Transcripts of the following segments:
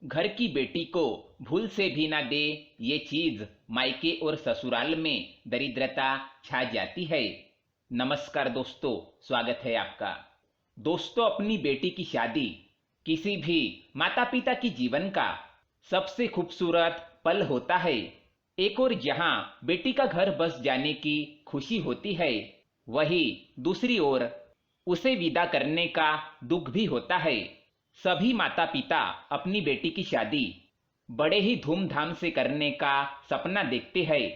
घर की बेटी को भूल से भी ना दे ये चीज, मायके और ससुराल में दरिद्रता छा जाती है। नमस्कार दोस्तों, स्वागत है आपका। दोस्तों, अपनी बेटी की शादी किसी भी माता पिता की जीवन का सबसे खूबसूरत पल होता है। एक और जहां बेटी का घर बस जाने की खुशी होती है, वही दूसरी ओर उसे विदा करने का दुख भी होता है। सभी माता पिता अपनी बेटी की शादी बड़े ही धूमधाम से करने का सपना देखते हैं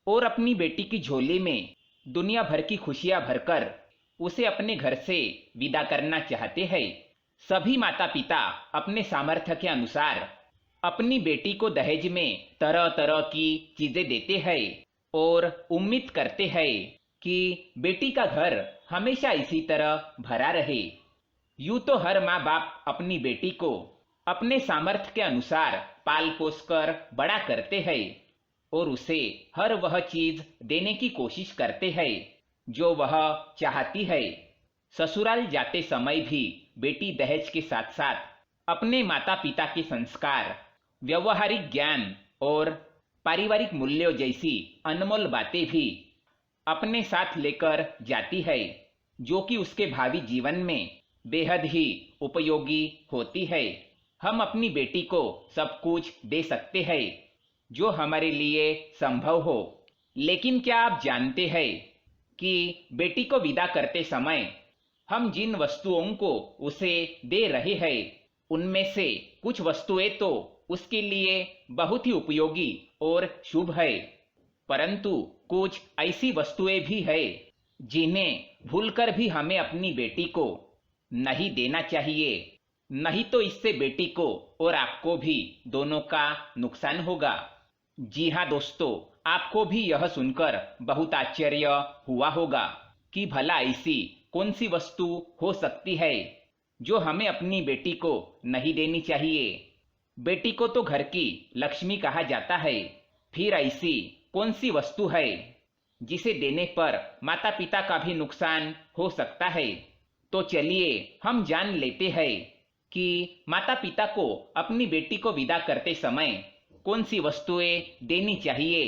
और अपनी बेटी की झोली में दुनिया भर की खुशियां भरकर उसे अपने घर से विदा करना चाहते हैं। सभी माता पिता अपने सामर्थ्य के अनुसार अपनी बेटी को दहेज में तरह तरह की चीजें देते हैं और उम्मीद करते हैं कि बेटी का घर हमेशा इसी तरह भरा रहे। यूं तो हर माँ बाप अपनी बेटी को अपने सामर्थ्य के अनुसार पाल पोस कर बड़ा करते हैं और उसे हर वह चीज देने की कोशिश करते हैं जो वह चाहती है। ससुराल जाते समय भी बेटी दहेज के साथ साथ अपने माता पिता के संस्कार, व्यवहारिक ज्ञान और पारिवारिक मूल्यों जैसी अनमोल बातें भी अपने साथ लेकर जाती है, जो कि उसके भावी जीवन में बेहद ही उपयोगी होती है। हम अपनी बेटी को सब कुछ दे सकते हैं जो हमारे लिए संभव हो, लेकिन क्या आप जानते हैं कि बेटी को विदा करते समय हम जिन वस्तुओं को उसे दे रहे हैं, उनमें से कुछ वस्तुएं तो उसके लिए बहुत ही उपयोगी और शुभ है, परंतु कुछ ऐसी वस्तुएं भी है जिन्हें भूलकर भी हमें अपनी बेटी को नहीं देना चाहिए। नहीं तो इससे बेटी को और आपको भी दोनों का नुकसान होगा। जी हाँ दोस्तों, आपको भी यह सुनकर बहुत आश्चर्य हुआ होगा कि भला ऐसी कौन सी वस्तु हो सकती है जो हमें अपनी बेटी को नहीं देनी चाहिए। बेटी को तो घर की लक्ष्मी कहा जाता है, फिर ऐसी कौन सी वस्तु है जिसे देने पर माता पिता का भी नुकसान हो सकता है। तो चलिए हम जान लेते हैं कि माता पिता को अपनी बेटी को विदा करते समय कौन सी वस्तुएं देनी चाहिए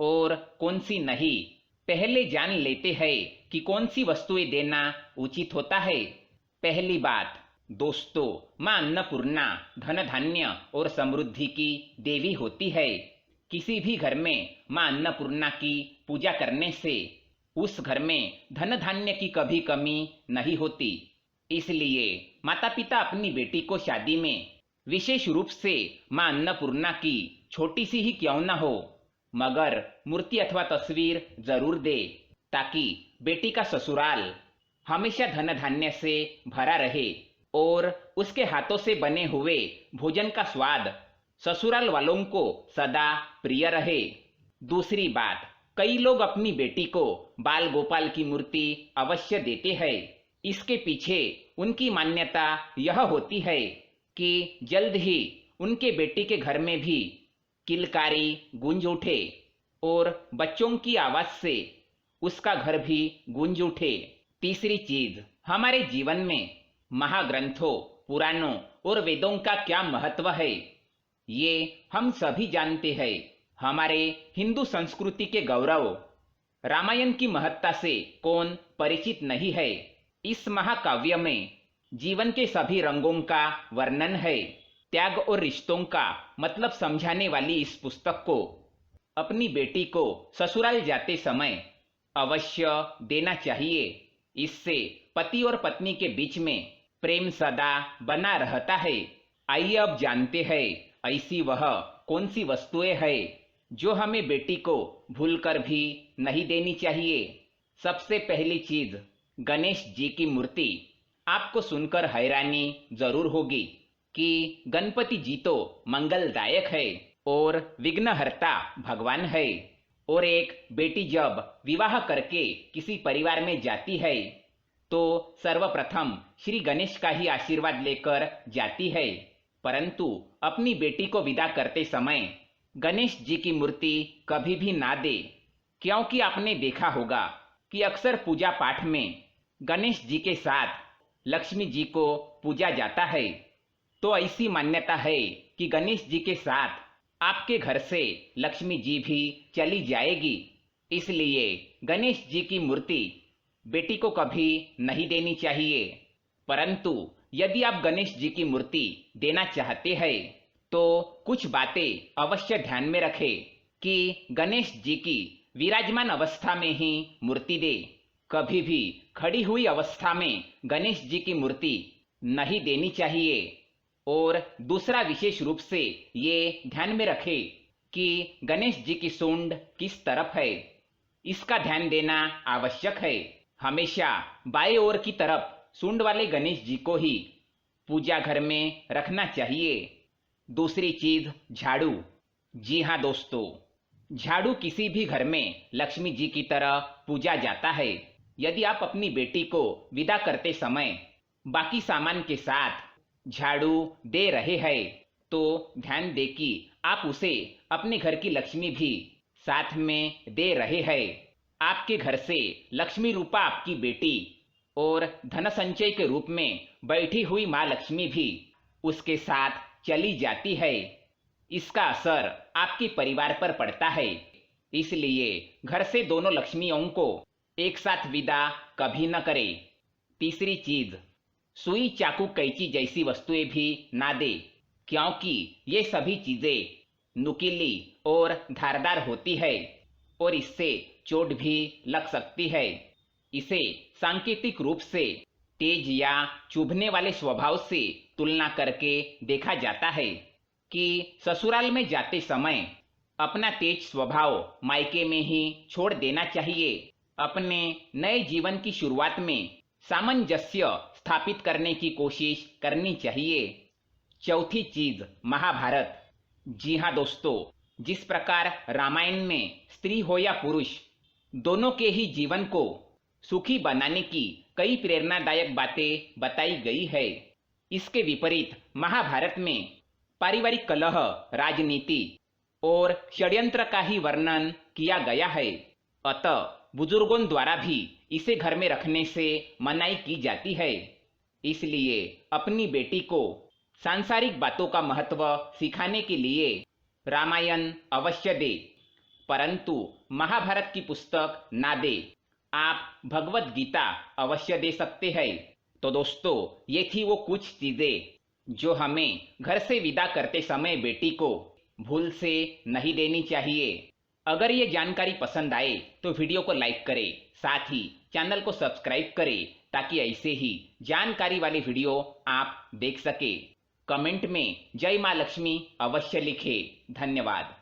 और कौन सी नहीं। पहले जान लेते हैं कि कौन सी वस्तुएं देना उचित होता है। पहली बात दोस्तों, माँ अन्नपूर्णा धन धान्य और समृद्धि की देवी होती है। किसी भी घर में माँ अन्नपूर्णा की पूजा करने से उस घर में धन धान्य की कभी कमी नहीं होती। इसलिए माता पिता अपनी बेटी को शादी में विशेष रूप से माँ अन्नपूर्णा की छोटी सी ही क्यों न हो, मगर मूर्ति अथवा तस्वीर जरूर दे, ताकि बेटी का ससुराल हमेशा धन धान्य से भरा रहे और उसके हाथों से बने हुए भोजन का स्वाद ससुराल वालों को सदा प्रिय रहे। दूसरी बात, कई लोग अपनी बेटी को बाल गोपाल की मूर्ति अवश्य देते हैं। इसके पीछे उनकी मान्यता यह होती है कि जल्द ही उनके बेटी के घर में भी किलकारी गूंज उठे और बच्चों की आवाज से उसका घर भी गूंज उठे। तीसरी चीज, हमारे जीवन में महाग्रंथों, पुराणों और वेदों का क्या महत्व है, ये हम सभी जानते हैं। हमारे हिंदू संस्कृति के गौरव रामायण की महत्ता से कौन परिचित नहीं है। इस महाकाव्य में जीवन के सभी रंगों का वर्णन है। त्याग और रिश्तों का मतलब समझाने वाली इस पुस्तक को अपनी बेटी को ससुराल जाते समय अवश्य देना चाहिए। इससे पति और पत्नी के बीच में प्रेम सदा बना रहता है। आइए अब जानते हैं ऐसी वह कौन सी वस्तुएं हैं जो हमें बेटी को भूलकर भी नहीं देनी चाहिए। सबसे पहली चीज, गणेश जी की मूर्ति। आपको सुनकर हैरानी जरूर होगी कि गणपति जी तो मंगलदायक है और विघ्नहर्ता भगवान है, और एक बेटी जब विवाह करके किसी परिवार में जाती है तो सर्वप्रथम श्री गणेश का ही आशीर्वाद लेकर जाती है। परंतु अपनी बेटी को विदा करते समय गणेश जी की मूर्ति कभी भी ना दे, क्योंकि आपने देखा होगा कि अक्सर पूजा पाठ में गणेश जी के साथ लक्ष्मी जी को पूजा जाता है। तो ऐसी मान्यता है कि गणेश जी के साथ आपके घर से लक्ष्मी जी भी चली जाएगी। इसलिए गणेश जी की मूर्ति बेटी को कभी नहीं देनी चाहिए। परंतु यदि आप गणेश जी की मूर्ति देना चाहते हैं तो कुछ बातें अवश्य ध्यान में रखें कि गणेश जी की विराजमान अवस्था में ही मूर्ति दे। कभी भी खड़ी हुई अवस्था में गणेश जी की मूर्ति नहीं देनी चाहिए। और दूसरा विशेष रूप से ये ध्यान में रखें कि गणेश जी की सूंड किस तरफ है, इसका ध्यान देना आवश्यक है। हमेशा बाएं ओर की तरफ सूंड वाले गणेश जी को ही पूजा घर में रखना चाहिए। दूसरी चीज, झाड़ू। जी हाँ दोस्तों, झाड़ू किसी भी घर में लक्ष्मी जी की तरह पूजा जाता है। यदि आप अपनी बेटी को विदा करते समय बाकी सामान के साथ झाड़ू दे रहे हैं तो ध्यान दें कि आप उसे अपने घर की लक्ष्मी भी साथ में दे रहे हैं। आपके घर से लक्ष्मी रूपा आपकी बेटी और धन संचय के रूप में बैठी हुई माँ लक्ष्मी भी उसके साथ चली जाती है। इसका असर आपके परिवार पर पड़ता है। इसलिए घर से दोनों लक्ष्मियों को एक साथ विदा कभी न करें। तीसरी चीज, सुई, चाकू, कैंची जैसी वस्तुएं भी ना दे, क्योंकि ये सभी चीजें नुकीली और धारदार होती है और इससे चोट भी लग सकती है। इसे सांकेतिक रूप से तेज या चुभने वाले स्वभाव से तुलना करके देखा जाता है कि ससुराल में जाते समय अपना तेज स्वभाव मायके में ही छोड़ देना चाहिए। अपने नए जीवन की शुरुआत में सामंजस्य स्थापित करने की कोशिश करनी चाहिए। चौथी चीज, महाभारत। जी हाँ दोस्तों, जिस प्रकार रामायण में स्त्री हो या पुरुष दोनों के ही जीवन को सुखी बनाने की कई प्रेरणादायक बातें बताई गई है, इसके विपरीत महाभारत में पारिवारिक कलह, राजनीति और षड्यंत्र का ही वर्णन किया गया है। अतः बुजुर्गों द्वारा भी इसे घर में रखने से मनाही की जाती है। इसलिए अपनी बेटी को सांसारिक बातों का महत्व सिखाने के लिए रामायण अवश्य दे, परंतु महाभारत की पुस्तक ना दे। आप भगवत गीता अवश्य दे सकते हैं। तो दोस्तों, ये थी वो कुछ चीजें जो हमें घर से विदा करते समय बेटी को भूल से नहीं देनी चाहिए। अगर ये जानकारी पसंद आए तो वीडियो को लाइक करें, साथ ही चैनल को सब्सक्राइब करें ताकि ऐसे ही जानकारी वाले वीडियो आप देख सके। कमेंट में जय मां लक्ष्मी अवश्य लिखें। धन्यवाद।